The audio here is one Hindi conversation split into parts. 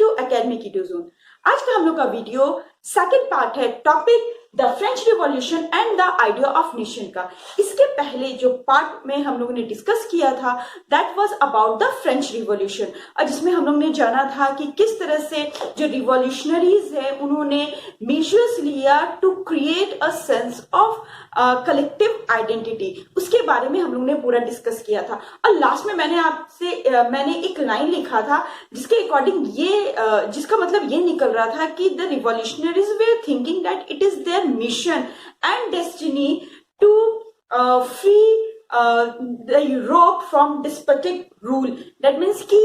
To academic video zone. आज का हम लोग का वीडियो सेकंड पार्ट है, topic the French revolution and the idea of nation का। इसके पहले जो पार्ट में हम लोगों ने डिस्कस किया था that was about the French revolution, और जिसमें हम लोग ने जाना था कि किस तरह से जो रिवॉल्यूशनरीज है उन्होंने मेजर्स लिया to create a sense of collective identity. उसके बारे में हम लोग ने पूरा डिस्कस किया था। और लास्ट में मैंने एक लाइन लिखा था जिसके अकॉर्डिंग जिसका मतलब ये निकल रहा था कि the revolutionaries were thinking that it is their mission and destiny to free the Europe from despotic rule. That means कि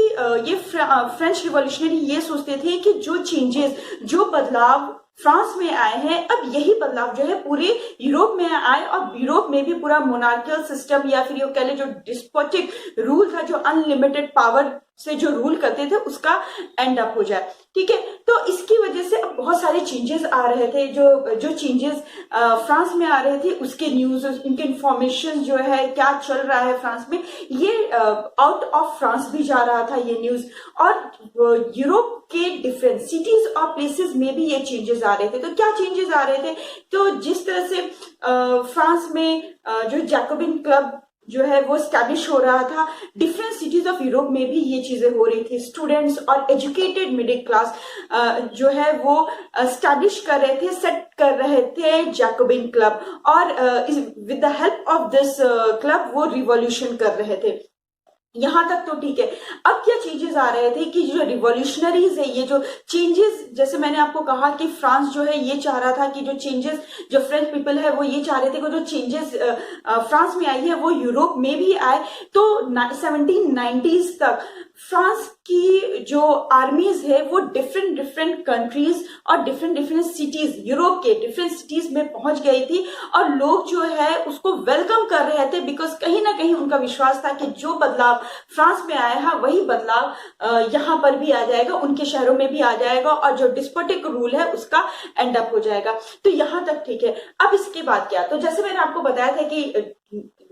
ये फ्रेंच रिवॉल्यूशनरी ये सोचते थे कि जो चेंजेस, जो बदलाव फ्रांस में आए हैं, अब यही बदलाव जो है पूरे यूरोप में आए और यूरोप में भी पूरा मोनार्कियल सिस्टम या फिर ये कह ले जो डिस्पोटिक रूल था, जो अनलिमिटेड पावर से जो रूल करते थे, उसका एंड अप हो जाए। ठीक है, तो इसकी वजह से अब बहुत सारे चेंजेस आ रहे थे। जो चेंजेस फ्रांस में आ रहे थे उसके न्यूज, उनके इंफॉर्मेशन जो है क्या चल रहा है फ्रांस में, ये आउट ऑफ फ्रांस भी जा रहा था ये न्यूज, और यूरोप के डिफरेंट सिटीज और प्लेसेस में भी ये चेंजेस आ रहे थे। तो क्या चेंजेस आ रहे थे? तो जिस तरह से फ्रांस में जो जैकोबिन क्लब जो है वो स्टैब्लिश हो रहा था, डिफरेंट सिटीज ऑफ यूरोप में भी ये चीजें हो रही थी। स्टूडेंट्स और एजुकेटेड मिडिल क्लास जो है वो स्टैब्लिश कर रहे थे, सेट कर रहे थे जैकोबिन क्लब, और with the help of this club वो रिवॉल्यूशन कर रहे थे। यहां तक तो ठीक है। अब क्या चेंजेस आ रहे थे कि जो रिवॉल्यूशनरीज है, ये जो चेंजेस, जैसे मैंने आपको कहा कि फ्रांस जो है ये चाह रहा था कि जो चेंजेस, जो फ्रेंच पीपल है वो ये चाह रहे थे कि जो चेंजेस फ्रांस में आई है वो यूरोप में भी आए। तो 1790s तक फ्रांस की जो आर्मीज है वो डिफरेंट कंट्रीज और डिफरेंट सिटीज, यूरोप के डिफरेंट सिटीज में पहुंच गई थी, और लोग जो है उसको वेलकम कर रहे थे, बिकॉज कहीं ना कहीं उनका विश्वास था कि जो बदलाव फ्रांस में आया है वही बदलाव यहाँ पर भी आ जाएगा, उनके शहरों में भी आ जाएगा, और जो डिस्पोटिक रूल है उसका एंड अप हो जाएगा। तो यहां तक ठीक है। अब इसके बाद क्या? तो जैसे मैंने आपको बताया था कि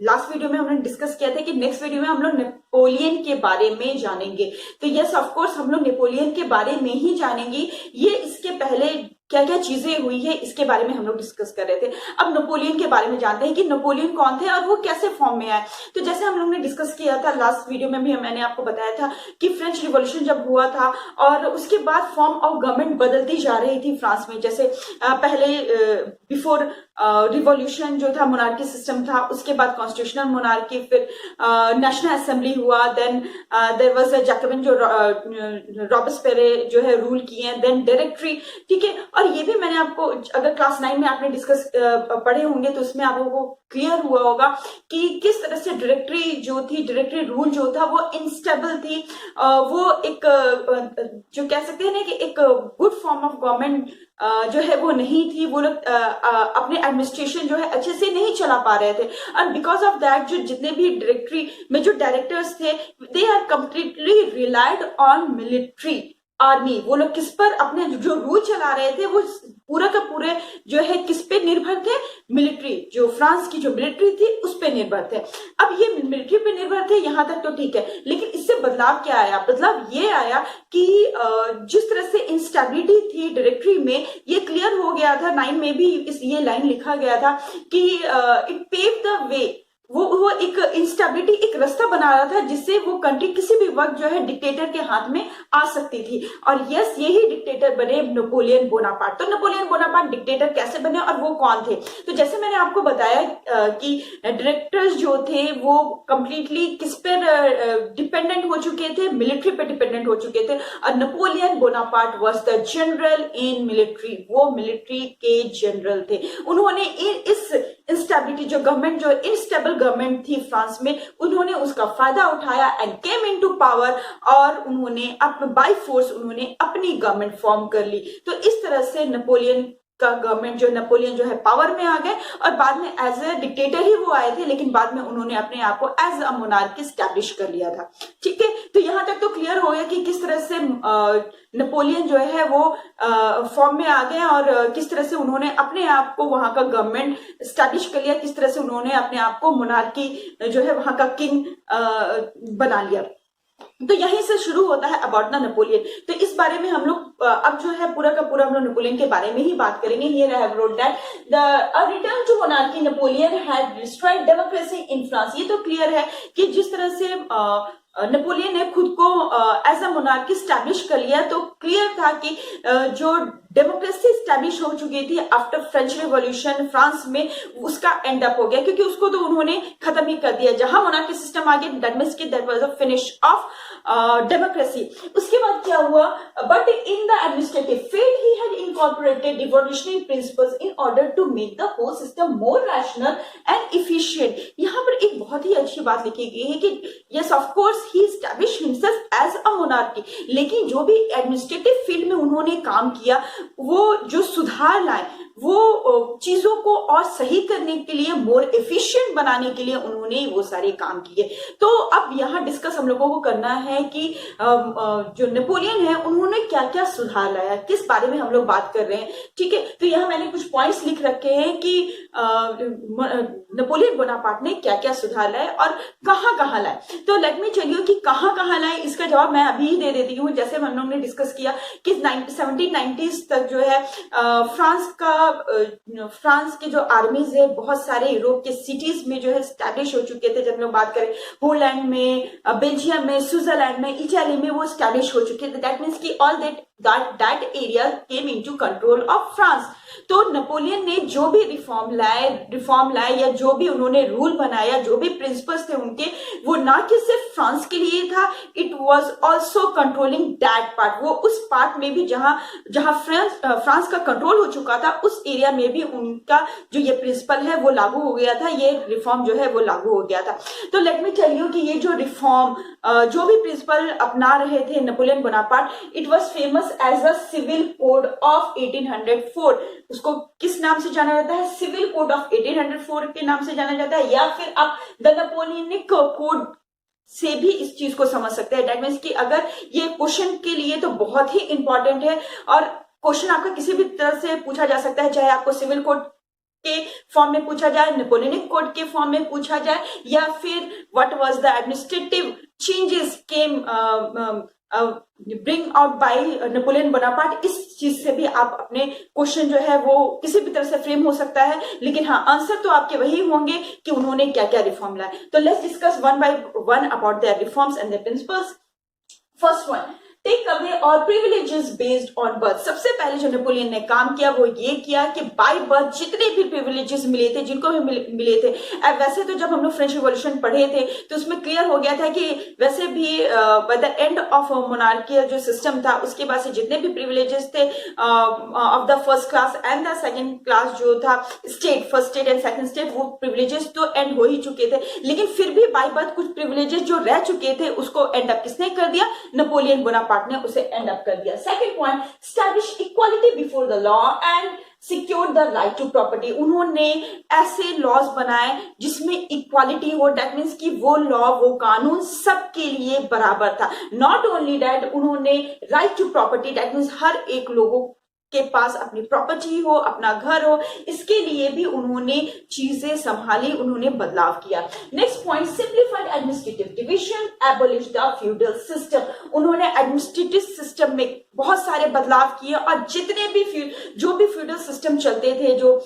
लास्ट वीडियो में हमने डिस्कस किया था कि नेक्स्ट वीडियो में हम लोग नेपोलियन के बारे में जानेंगे। तो यस, ऑफ कोर्स हम लोग नेपोलियन के बारे में ही जानेंगे। ये इसके पहले क्या क्या चीजें हुई है इसके बारे में हम लोग डिस्कस कर रहे थे। अब नेपोलियन के बारे में जानते हैं कि नेपोलियन कौन थे और वो कैसे फॉर्म में आए। तो जैसे हम लोग ने डिस्कस किया था लास्ट वीडियो में भी, मैंने आपको बताया था कि फ्रेंच रिवॉल्यूशन जब हुआ था और उसके बाद फॉर्म ऑफ गवर्नमेंट बदलती जा रही थी फ्रांस में। जैसे पहले बिफोर रिवॉल्यूशन जो था मोनार्की सिस्टम था, उसके बाद कॉन्स्टिट्यूशनल मोनार्की, फिर नेशनल असेंबली हुआ, then there was a Jacobin जो रॉबेस्पियर जो है रूल किए, देन डायरेक्टरी। ठीक है, और ये भी मैंने आपको, अगर क्लास 9 में आपने डिस्कस पढ़े होंगे तो उसमें आपको क्लियर हुआ होगा कि किस तरह से डायरेक्टरी जो थी, डायरेक्टरी रूल जो था वो इनस्टेबल थी। वो एक जो कह सकते हैं ना कि एक गुड फॉर्म ऑफ गवर्नमेंट जो है वो नहीं थी। वो लोग अपने एडमिनिस्ट्रेशन जो है अच्छे से नहीं चला पा रहे थे, और बिकॉज ऑफ दैट जो जितने भी डायरेक्टरी में जो डायरेक्टर्स थे, they are completely relied on military army. वो लोग किस पर अपने जो रूल चला रहे थे वो पूरा का पूरे जो है किस पे निर्भर थे? मिलिट्री, जो फ्रांस की जो मिलिट्री थी उस पे निर्भर थे। अब ये मिलिट्री पे निर्भर थे, यहां तक तो ठीक है, लेकिन इससे बदलाव क्या आया? बदलाव ये आया कि जिस तरह से इंस्टेबिलिटी थी डायरेक्टरी में, ये क्लियर हो गया था। 9 में भी ये लाइन लिखा गया था कि इट पेव द वे, वो एक इंस्टेबिलिटी, एक रास्ता बना रहा था जिससे वो कंट्री किसी भी वक्त जो है डिक्टेटर के हाथ में आ सकती थी। और यस, यही डिक्टेटर बने नेपोलियन बोनापार्ट। तो नेपोलियन बोनापार्ट डिक्टेटर कैसे बने और वो कौन थे? तो जैसे मैंने आपको बताया कि डायरेक्टर्स जो थे वो कंप्लीटली किस पर डिपेंडेंट हो चुके थे? मिलिट्री पे डिपेंडेंट हो चुके थे, और Napoleon Bonaparte was the general in military. वो मिलिट्री के जनरल थे। उन्होंने इस इंस्टेबिलिटी, जो गवर्नमेंट, जो इनस्टेबल गवर्नमेंट थी फ्रांस में, उन्होंने उसका फायदा उठाया एंड केम इनटू पावर, और उन्होंने बाय फोर्स उन्होंने अपनी गवर्नमेंट फॉर्म कर ली। तो इस तरह से नेपोलियन का गवर्नमेंट, जो नेपोलियन जो है पावर में आ गए, और बाद में एज ए डिक्टेटर ही वो आए थे, लेकिन बाद में उन्होंने अपने आप को एज अ मोनार्की स्टैब्लिश कर लिया था। ठीक है, तो यहां तक तो क्लियर हो गया कि किस तरह से नेपोलियन जो है वो फॉर्म में आ गए और किस तरह से उन्होंने अपने आप को वहां का गवर्नमेंट स्टैब्लिश कर लिया, किस तरह से उन्होंने अपने आप को मोनार्की जो है वहां का किंग बना लिया। तो यहीं से शुरू होता है अबाउट द नेपोलियन। तो इस बारे में हम लोग अब जो है पूरा का पूरा हम लोग नेपोलियन के बारे में ही बात करेंगे। Here I have wrote that the return to monarchy Napoleon had destroyed democracy in France. ये तो क्लियर है कि जिस तरह से नेपोलियन ने खुद को एज अ मोनार्की स्टैब्लिश कर लिया, तो क्लियर था कि जो डेमोक्रेसी स्टैब्लिश हो चुकी थी आफ्टर फ्रेंच रिवॉल्यूशन फ्रांस में, उसका एंड अप हो गया, क्योंकि उसको तो उन्होंने खत्म ही कर दिया। जहां मोनार्की सिस्टम आ गया, दैट मीन्स कि that was a finish of democracy. उसके बाद क्या हुआ, but in the administrative field he had incorporated revolutionary principles in order to make the whole system more rational and efficient. यहाँ पर एक बहुत ही अच्छी बात लिखी गई है कि yes of course he established himself as a monarchy, लेकिन जो भी एडमिनिस्ट्रेटिव फील्ड में उन्होंने काम किया, वो जो सुधार लाए, वो चीजों को और सही करने के लिए, मोर एफिशिएंट बनाने के लिए उन्होंने वो सारे काम किए। तो अब यहाँ डिस्कस हम लोगों को करना है कि जो नेपोलियन है उन्होंने क्या क्या सुधार लाया, किस बारे में हम लोग बात कर रहे हैं। ठीक है, तो यहाँ मैंने कुछ पॉइंट्स लिख रखे हैं कि नेपोलियन बोनापार्ट ने क्या क्या सुधार लाए और कहाँ कहाँ लाए। तो लेट मी टेल यू कि कहाँ कहाँ लाए, इसका जवाब मैं अभी ही दे देती हूँ। जैसे हम लोगों ने डिस्कस किया कि 1790s तक जो है फ्रांस के जो आर्मीज है बहुत सारे यूरोप के सिटीज में जो है स्टैब्लिश हो चुके थे। जब हम लोग बात करें पोलैंड में, बेल्जियम में, स्विट्जरलैंड में, इटाली में, वो स्टैब्लिश हो चुके थे। दैट मीन्स कि all that area came into control of France। तो नेपोलियन ने जो भी रिफॉर्म लाए या जो भी उन्होंने रूल बनाया, जो भी प्रिंसिपल्स थे उनके, वो ना कि सिर्फ फ्रांस के लिए था, it was also controlling that part. वो उस पार्ट में भी जहां फ्रांस का कंट्रोल हो चुका था, उस एरिया में भी उनका जो ये प्रिंसिपल है वो लागू हो गया था, ये रिफॉर्म जो है वो लागू हो गया था। तो लेट मी टेल यू कि ये जो रिफॉर्म, जो भी प्रिंसिपल अपना रहे थे Napoleon Bonaparte, it was famous as a civil code of 1804। उसको किस नाम से जाना जाता है? सिविल कोड ऑफ 1804 के नाम से जाना जाता है, या फिर आप द नेपोलियनिक कोड से भी इस चीज को समझ सकते हैं। दैट मीन्स कि अगर ये क्वेश्चन के लिए तो बहुत ही इंपॉर्टेंट है, और क्वेश्चन आपका किसी भी तरह से पूछा जा सकता है, चाहे आपको सिविल कोड के फॉर्म में पूछा जाए, नेपोलियनिक कोड के फॉर्म में पूछा जाए, या फिर what was the administrative changes came bring out by Napoleon Bonaparte. इस चीज से भी आप अपने क्वेश्चन जो है वो किसी भी तरह से फ्रेम हो सकता है, लेकिन हाँ, आंसर तो आपके वही होंगे कि उन्होंने क्या क्या रिफॉर्म लाए। तो let's discuss one by one about their reforms and their principles. First one, take away और प्रिविलेजेस बेस्ड ऑन बर्थ। सबसे पहले जो नेपोलियन ने काम किया वो ये किया कि बाय बर्थ जितने भी प्रिविलेजेस मिले थे, जिनको भी मिले थे, वैसे तो जब हम लोग फ्रेंच रिवॉल्यूशन पढ़े थे तो उसमें क्लियर हो गया था कि वैसे भी by the end of monarchy जो सिस्टम था, उसके बाद से जितने भी प्रिविलेजेस थे of the first class and the second class जो था state, first state and second state, वो प्रिविलेजेस तो एंड हो ही चुके थे, लेकिन फिर भी बाय बर्थ कुछ प्रिविलेजेस जो रह चुके थे उसको एंड अप किसने कर दिया? नेपोलियन बोनापार्ट ने उसे एंड अप कर दिया। Second point, establish equality before the law and secure the right to property. उन्होंने ऐसे लॉज बनाए जिसमें इक्वालिटी हो, दैट मीन्स कि वो लॉ, वो कानून सबके लिए बराबर था। नॉट ओनली दैट, उन्होंने right to property, that means हर एक लोगों के पास अपनी प्रॉपर्टी हो, अपना घर हो, इसके लिए भी उन्होंने चीजें संभाली, उन्होंने बदलाव किया। Next point, simplified administrative division, abolish the feudal system. उन्होंने एडमिनिस्ट्रेटिव सिस्टम में बहुत सारे बदलाव किए, और जितने भी जो भी फ्यूडल सिस्टम चलते थे, जो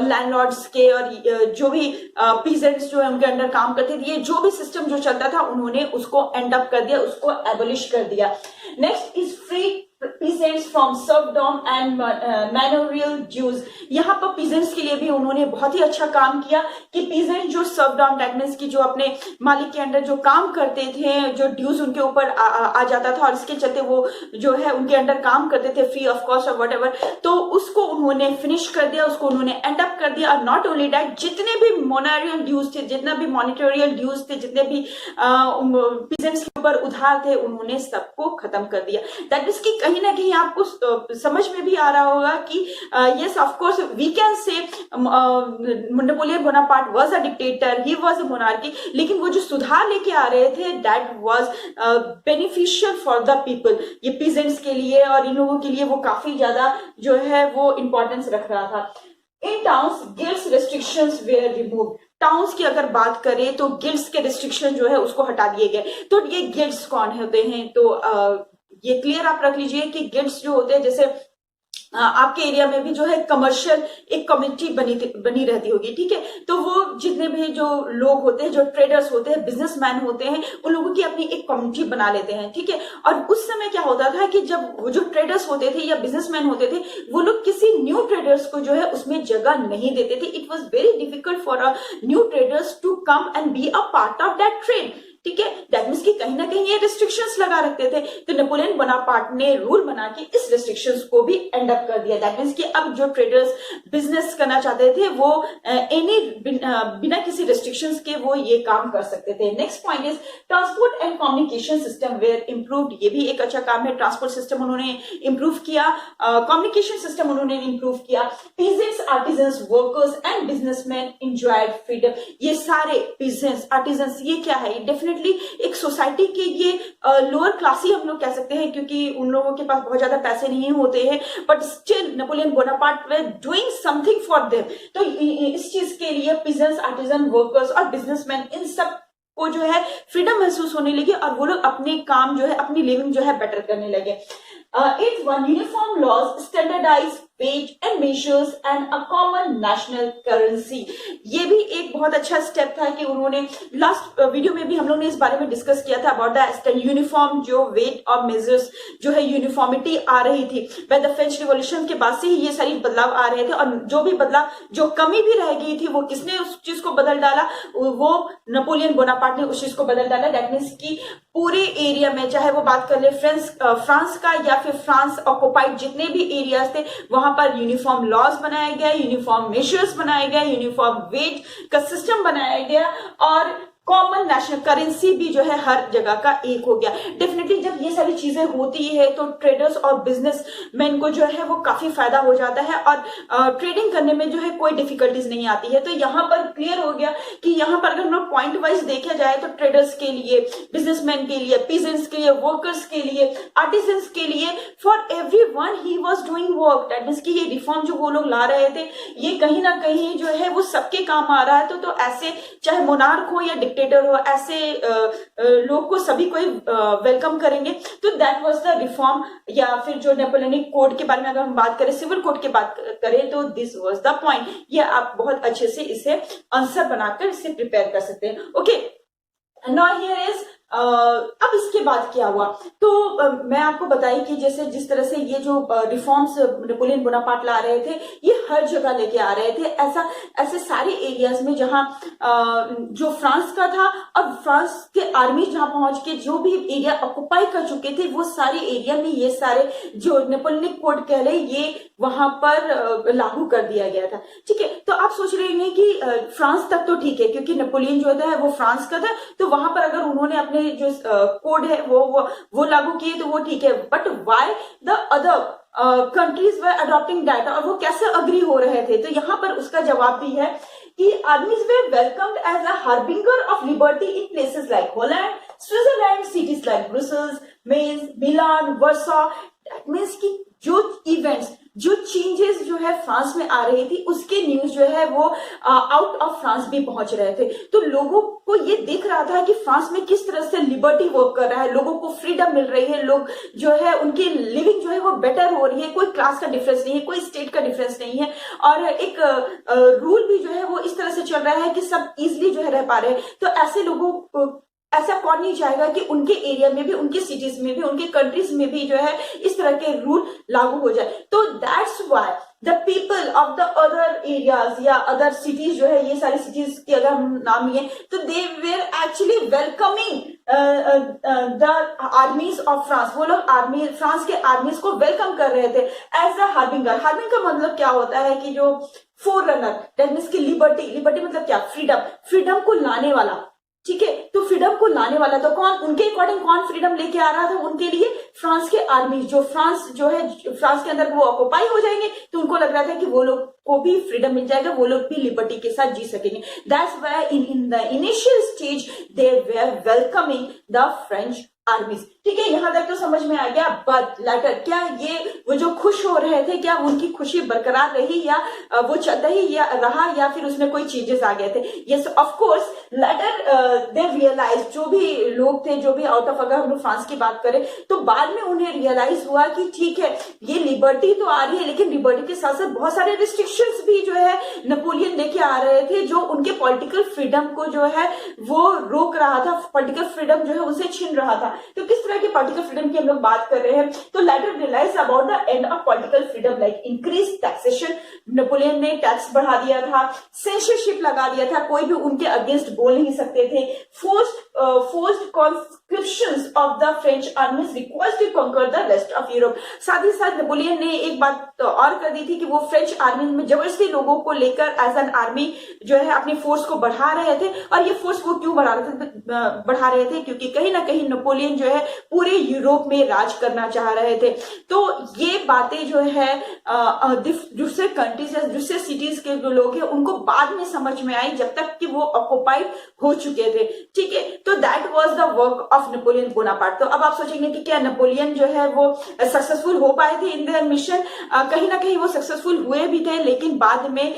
लैंडलॉर्ड्स के और जो भी पीजेंट्स जो है उनके अंडर काम करते थे, ये जो भी सिस्टम जो चलता था उन्होंने उसको एंड अप कर दिया, उसको एबॉलिश कर दिया। Next is free peasants from serfdom and manorial dues। यहाँ पर peasants के लिए भी उन्होंने बहुत ही अच्छा काम किया कि peasants जो serfdom, that means कि जो अपने मालिक के अंडर जो काम करते थे, जो ड्यूज उनके ऊपर आ जाता था और इसके चलते वो जो है उनके अंडर काम करते थे फ्री ऑफ कॉस्ट और व्हाटएवर, तो उसको उन्होंने फिनिश कर दिया, उसको उन्होंने एंड अप कर दिया। और नॉट ओनली दैट, जितने भी मोनेरियल ड्यूज थे, जितना भी मॉनिटोरियल ड्यूज थे, जितने भी peasants के ऊपर उधार थे, उन्होंने सबको खत्म कर दिया। दैट मीन्स कि कहीं ना कहीं आपको समझ में भी आ रहा होगा कि yes of course we can say Napoleon Bonaparte was a dictator, he was a monarchy, लेकिन वो जो सुधार लेके आ रहे थे that was beneficial for the people. ये पीजेंट्स के लिए और इन लोगों के लिए वो काफी ज्यादा जो है वो इंपॉर्टेंस रख रहा था। In towns guilds restrictions were removed. Towns की अगर बात करें तो गिल्ड्स के रिस्ट्रिक्शन जो है उसको हटा दिए गए। तो ये गिल्ड्स कौन होते हैं, तो ये क्लियर आप रख लीजिए कि गिल्ड्स जो होते हैं, जैसे आपके एरिया में भी जो है कमर्शियल एक कम्युनिटी बनी रहती होगी, ठीक है। तो वो जितने भी जो लोग होते हैं, जो ट्रेडर्स होते हैं, बिजनेसमैन होते हैं, उन लोगों की अपनी एक कम्युनिटी बना लेते हैं, ठीक है। और उस समय क्या होता था कि जब वो जो ट्रेडर्स होते थे या बिजनेसमैन होते थे, वो लोग किसी न्यू ट्रेडर्स को जो है उसमें जगह नहीं देते थे। It was very difficult for a new traders to come and be a part of that trade, ठीक है। दैट मीन्स कि कहीं ना कहीं ये रिस्ट्रिक्शंस लगा रखते थे। तो नेपोलियन बोनापार्ट ने रूल बना के इस रिस्ट्रिक्शंस को भी एंड अप कर दिया। दैट मीन्स कि अब जो ट्रेडर्स बिजनेस करना चाहते थे वो बिना किसी रिस्ट्रिक्शंस के वो ये काम कर सकते थे। Next point is transport and communication system were improved. ये भी एक अच्छा काम है। ट्रांसपोर्ट सिस्टम उन्होंने इम्प्रूव किया, कम्युनिकेशन सिस्टम उन्होंने इम्प्रूव किया। Peasants, artisans, workers and businessman enjoyed freedom. ये सारे पेजेंट्स, आर्टिजन्स, ये क्या है? डेफिनेटली एक सोसाइटी के ये लोअर क्लास ही हम लोग कह सकते हैं, क्योंकि उन लोगों के पास बहुत ज्यादा पैसे नहीं होते हैं, but still Napoleon Bonaparte way doing something for them. तो इस चीज के लिए पेजेंट्स, आर्टिजन, वर्कर्स और बिजनेसमैन, इन सब को जो है फ्रीडम महसूस होने लगी और वो लोग अपने काम जो है, अपनी लिविंग जो है बेटर करने लगे। Eighth one, uniform laws, standardized wage and measures and a common national currency। ये भी एक बहुत अच्छा स्टेप था कि उन्होंने लास्ट वीडियो में भी हम लोग ने इस बारे में डिस्कस किया था अबाउट द यूनिफॉर्म जो वेट और मेजर्स जो है यूनिफॉर्मिटी आ रही थी। बाय द फ्रेंच रिवॉल्यूशन के बाद से ही ये सारी बदलाव आ रहे थे, और जो भी बदलाव, जो कमी भी रह गई थी, वो किसने उस चीज को बदल डाला? वो नेपोलियन बोनापार्ट ने उस चीज को बदल डाला। दैट मीन्स की पूरे एरिया में, चाहे वो बात कर ले फ्रांस का या फिर फ्रांस ऑक्युपाइड जितने भी एरियाज थे, वहां पर यूनिफॉर्म लॉज बनाया गया, यूनिफॉर्म मेजर्स बनाए गए, यूनिफॉर्म वेज का सिस्टम बनाया गया, और कॉमन नेशनल करेंसी भी जो है हर जगह का एक हो गया। डेफिनेटली जब ये सारी चीजें होती है तो ट्रेडर्स और बिजनेसमैन को जो है वो काफी फायदा हो जाता है, और ट्रेडिंग करने में जो है कोई डिफिकल्टीज नहीं आती है। तो यहाँ पर क्लियर हो गया कि यहाँ पर अगर हम लोग पॉइंट वाइज देखा जाए तो ट्रेडर्स के लिए, बिजनेसमैन के लिए, पीजेंट्स के लिए, वर्कर्स के लिए, आर्टिजन्स के लिए, for everyone he was doing work. That means कि ये रिफॉर्म जो वो लोग ला रहे थे, ये कहीं ना कहीं जो है वो सबके काम आ रहा है। तो ऐसे चाहे मोनार्क हो या डिक्टेटर हो, ऐसे लोग को सभी कोई वेलकम करेंगे। तो दैट वाज द रिफॉर्म। या फिर जो नेपोलियनिक कोड के बारे में अगर हम बात करें, सिविल कोड की बात करें, तो दिस वाज द पॉइंट। ये आप बहुत अच्छे से इसे आंसर बनाकर इसे प्रिपेयर कर सकते हैं। ओके, नाउ हियर इज अब इसके बाद क्या हुआ? तो मैं आपको बताई कि जैसे जिस तरह से ये जो रिफॉर्म्स नेपोलियन बोनापार्ट ला रहे थे, ये हर जगह लेके आ रहे थे। ऐसे सारे एरियाज में जहां जो फ्रांस का था, और फ्रांस के आर्मी जहां पहुंच के जो भी एरिया ऑक्युपाई कर चुके थे, वो सारे एरिया में ये सारे जो नेपोलियनिक कोड कह रहे, ये वहां पर लागू कर दिया गया था, ठीक है। तो आप सोच रहे हैं कि फ्रांस तक तो ठीक है, क्योंकि नेपोलियन जो है वो फ्रांस का था, तो वहां पर अगर उन्होंने अपने जो कोड है वो लागू किए तो वो ठीक है, but why the other countries were adopting that, और वो कैसे अग्री हो रहे थे? तो यहाँ पर उसका जवाब भी है कि armies were welcomed as a harbinger of liberty in places like Holland, Switzerland, cities like Brussels, Mainz, Milan, Warsaw. That means कि जो इवेंट्स, जो चेंजेस जो है फ्रांस में आ रही थी, उसके न्यूज जो है वो आउट ऑफ फ्रांस भी पहुंच रहे थे। तो लोगों को ये दिख रहा था कि फ्रांस में किस तरह से लिबर्टी वर्क कर रहा है, लोगों को फ्रीडम मिल रही है, लोग जो है उनकी लिविंग जो है वो बेटर हो रही है, कोई क्लास का डिफरेंस नहीं है, कोई स्टेट का डिफरेंस नहीं है, और एक रूल भी जो है वो इस तरह से चल रहा है कि सब इजिली जो है रह पा रहे हैं। तो ऐसे लोगों को, ऐसा कौन नहीं चाहेगा कि उनके एरिया में भी, उनके सिटीज में भी, उनके कंट्रीज में भी जो है इस तरह के रूल लागू हो जाए? तो that's why the people of the other areas या अदर सिटीज जो है, ये सारी सिटीज की अगर हम नाम लिए, तो they were actually welcoming the armies of France. वो लोग फ्रांस के आर्मीज को वेलकम कर रहे थे एज अ हार्बिंगर। हार्बिंग का मतलब क्या होता है कि जो फोर रनर, दैट मीन्स की लिबर्टी मतलब क्या? फ्रीडम को लाने वाला, ठीक है। तो फ्रीडम को लाने वाला तो कौन? उनके अकॉर्डिंग कौन फ्रीडम लेके आ रहा था उनके लिए? फ्रांस के आर्मी। फ्रांस के अंदर वो ऑक्युपाई हो जाएंगे, तो उनको लग रहा था कि वो लोग को भी फ्रीडम मिल जाएगा, वो लोग भी लिबर्टी के साथ जी सकेंगे। That's why in the initial stage they were welcoming the French आर्मीज। ठीक है, यहाँ तक तो समझ में आ गया। बट लेटर, क्या ये वो जो खुश हो रहे थे, क्या उनकी खुशी बरकरार रही या वो चलता ही या रहा, या फिर उसमें कोई चेंजेस आ गए थे? Yes of course, later they realise, जो भी लोग थे, जो भी आउट ऑफ, अगर हम लोग फ्रांस की बात करें तो बाद में उन्हें रियलाइज हुआ कि ठीक है, ये लिबर्टी तो आ रही है, लेकिन लिबर्टी के साथ साथ बहुत सारे रिस्ट्रिक्शंस भी जो है नेपोलियन लेके आ रहे थे, जो उनके पॉलिटिकल फ्रीडम को जो है वो रोक रहा था, पॉलिटिकल फ्रीडम जो है उसे छीन रहा था। तो किस तरह की पॉलिटिकल फ्रीडम की हम लोग बात कर रहे हैं? तो later realise about the end of political freedom, like increase taxation, Napoleon ने टैक्स बढ़ा दिया था, सेंसरशिप लगा दिया था, कोई भी उनके अगेंस्ट बोल नहीं सकते थे, forced conscriptions of the French armies request to conquer the rest of Europe. साथ ही साथ नेपोलियन ने एक बात और कर दी थी कि वो फ्रेंच आर्मी में जबरदस्ती लोगों को लेकर एज एन आर्मी जो है अपनी फोर्स को बढ़ा रहे थे। और ये फोर्स वो क्यों बढ़ा रहे थे? क्योंकि कहीं ना कहीं नेपोलियन जो है पूरे यूरोप में राज करना चाह रहे थे। तो ये बातें जो है दूसरे कंट्रीज या दूसरे सिटीज के जो लोग हैं उनको बाद में समझ में आई, जब तक कि वो ऑक्युपाइड हो चुके थे। ठीक है, तो that was the work of Napoleon Bonaparte. तो अब आप सोचेंगे कि क्या नेपोलियन जो है वो सक्सेसफुल हो पाए थे इन देयर मिशन? कहीं ना कहीं वो सक्सेसफुल हुए भी थे, लेकिन बाद में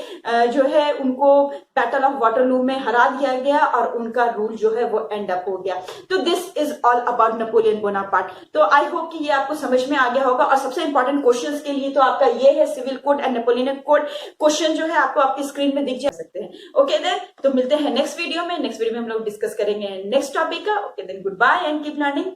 जो है उनको बैटल ऑफ वाटरलू में हरा दिया गया और उनका रूल जो है वो एंड अप हो गया। तो this is all about Napoleon Bonaparte. तो आई होप कि ये आपको समझ में आ गया होगा। और सबसे इंपॉर्टेंट क्वेश्चंस के लिए तो आपका ये है civil code and Napoleon code. Question जो है आपको आपकी स्क्रीन में दिख जा सकते हैं। ओके देन, तो मिलते हैं नेक्स्ट वीडियो में। नेक्स्ट वीडियो में हम लोग डिस्कस करेंगे नेक्स्ट टॉपिक का। Okay then, good bye and keep learning.